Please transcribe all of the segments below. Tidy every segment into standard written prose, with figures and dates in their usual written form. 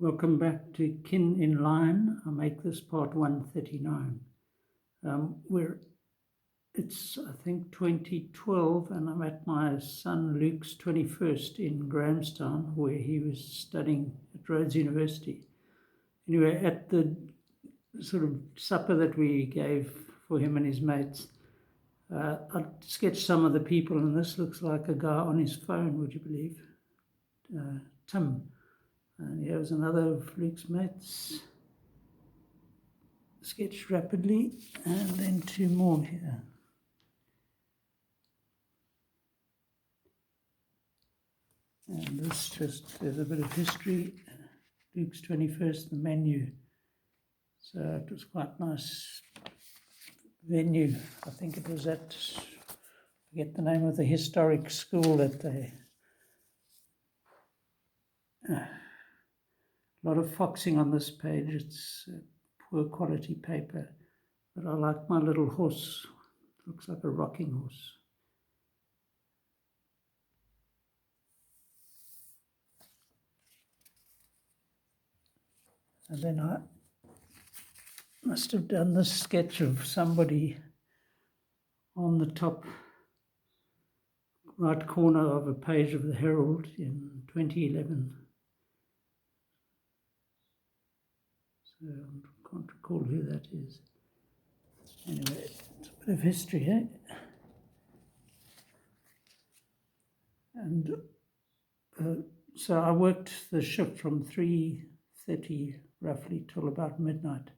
Welcome back to Kin in Line. I make this part 139. It's, I think, 2012, and I'm at my son Luke's 21st in Grahamstown, where he was studying at Rhodes University. Anyway, at the sort of supper that we gave for him and his mates, I sketched some of the people, and this looks like a guy on his phone, would you believe? Tim. And here's another of Luke's mates, sketched rapidly, and then two more here. And this just, there's a bit of history. Luke's 21st, the menu. So it was quite nice venue. I think it was at, I forget the name of the historic school that they... a lot of foxing on this page. It's poor quality paper, but I like my little horse. Looks like a rocking horse. And then I must have done this sketch of somebody on the top right corner of a page of the Herald in 2011. So I can't recall who that is. Anyway, it's a bit of history, eh? And so I worked the shift from 3:30 roughly till about midnight.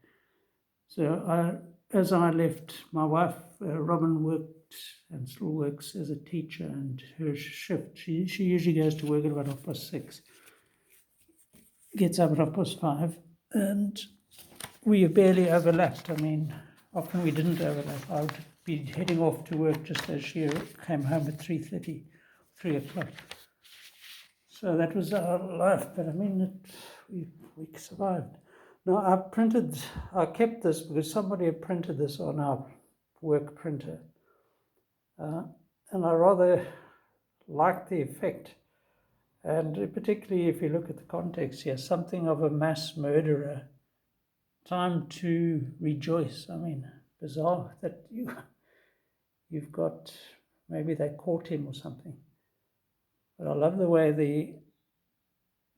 So as I left, my wife, Robin, worked and still works as a teacher, and her shift, she usually goes to work at about 6:30, gets up at 5:30, and we barely overlapped. I mean, often we didn't overlap. I would be heading off to work just as she came home at 3:30, 3 o'clock. So that was our life, but I mean, we survived. Now, I kept this because somebody had printed this on our work printer. And I rather liked the effect. And particularly if you look at the context here, something of a mass murderer, time to rejoice. I mean, bizarre that you've got, maybe they caught him or something. But I love the way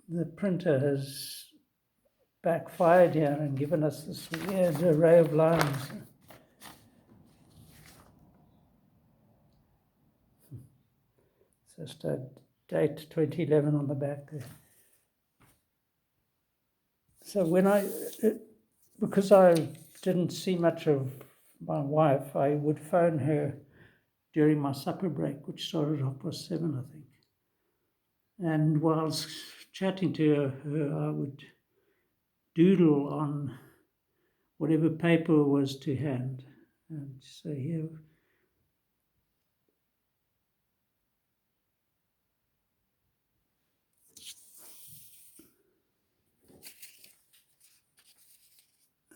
the printer has backfired here and given us this weird array of lines. Just a date 2011 on the back there. So because I didn't see much of my wife, I would phone her during my supper break, which started at 7:30, I think. And whilst chatting to her, I would doodle on whatever paper was to hand. And so here,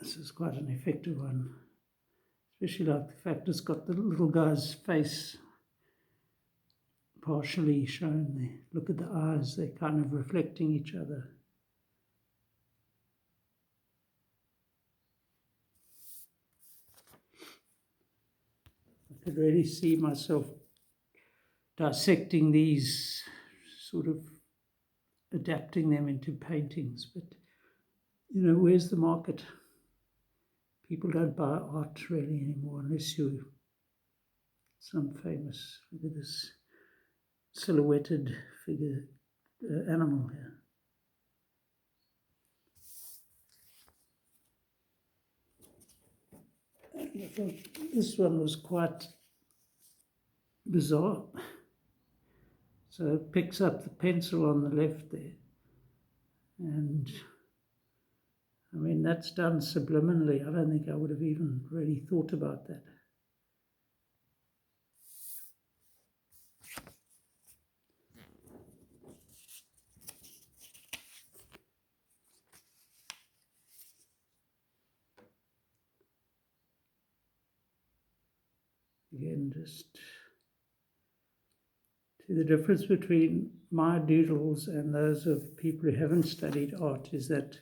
this is quite an effective one. Especially like the fact it's got the little guy's face partially shown there. Look at the eyes, they're kind of reflecting each other. I could really see myself dissecting these, sort of adapting them into paintings. But, where's the market? People don't buy art really anymore unless you're some famous, look at this silhouetted figure, animal here. I thought this one was quite bizarre. So it picks up the pencil on the left there. And I mean, that's done subliminally. I don't think I would have even really thought about that. Again, just the difference between my doodles and those of people who haven't studied art is that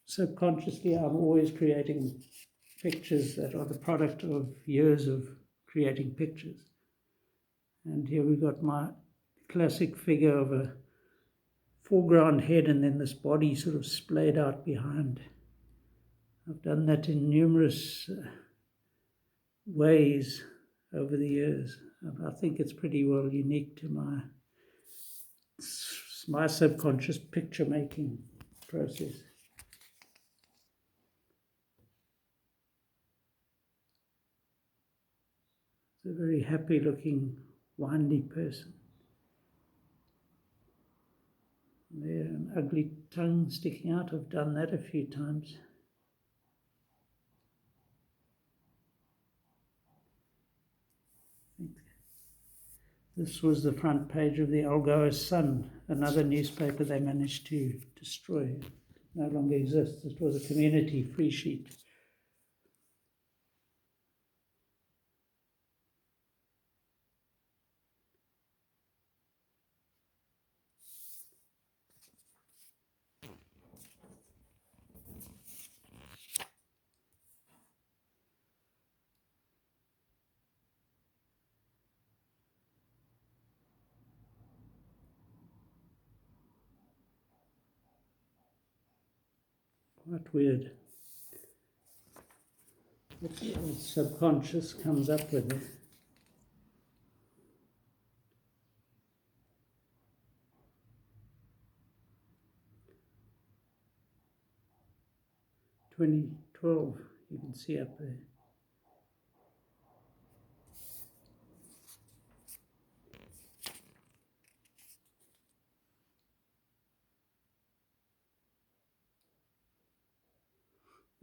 subconsciously I'm always creating pictures that are the product of years of creating pictures. And here we've got my classic figure of a foreground head and then this body sort of splayed out behind. I've done that in numerous ways over the years. I think it's pretty well unique to my subconscious picture making process. It's a very happy looking, windy person. There, an ugly tongue sticking out. I've done that a few times. This was the front page of the Algoa Sun, another newspaper they managed to destroy. It no longer exists. It was a community free sheet. Quite weird. What the old subconscious comes up with it. "2012", you can see up there.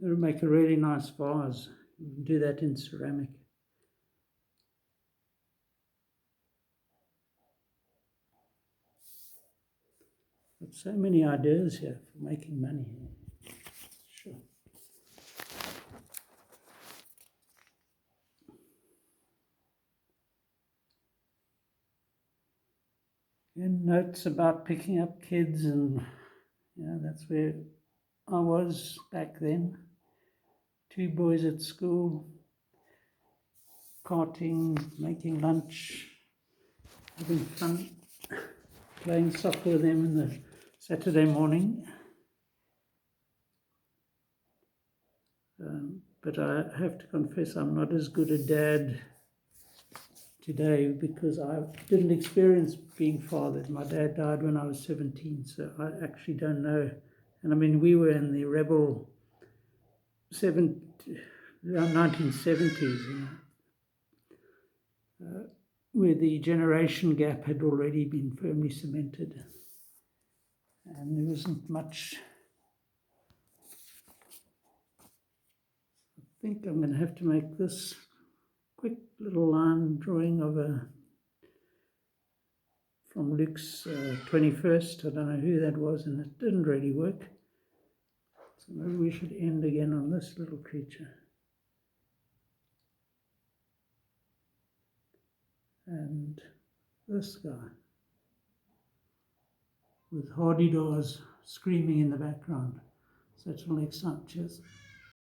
It'll make a really nice vase. You can do that in ceramic. Got so many ideas here for making money. Sure. And notes about picking up kids, and that's where I was back then. 2 boys at school, karting, making lunch, having fun, playing soccer with them in the Saturday morning. But I have to confess I'm not as good a dad today because I didn't experience being fathered. My dad died when I was 17, so I actually don't know. And I mean, we were in the rebel 1970s, where the generation gap had already been firmly cemented. And there wasn't much. I think I'm going to have to make this quick little line drawing of from Luke's 21st. I don't know who that was, and it didn't really work. So maybe we should end again on this little creature. And this guy with hardy doors screaming in the background. So till next time, cheers.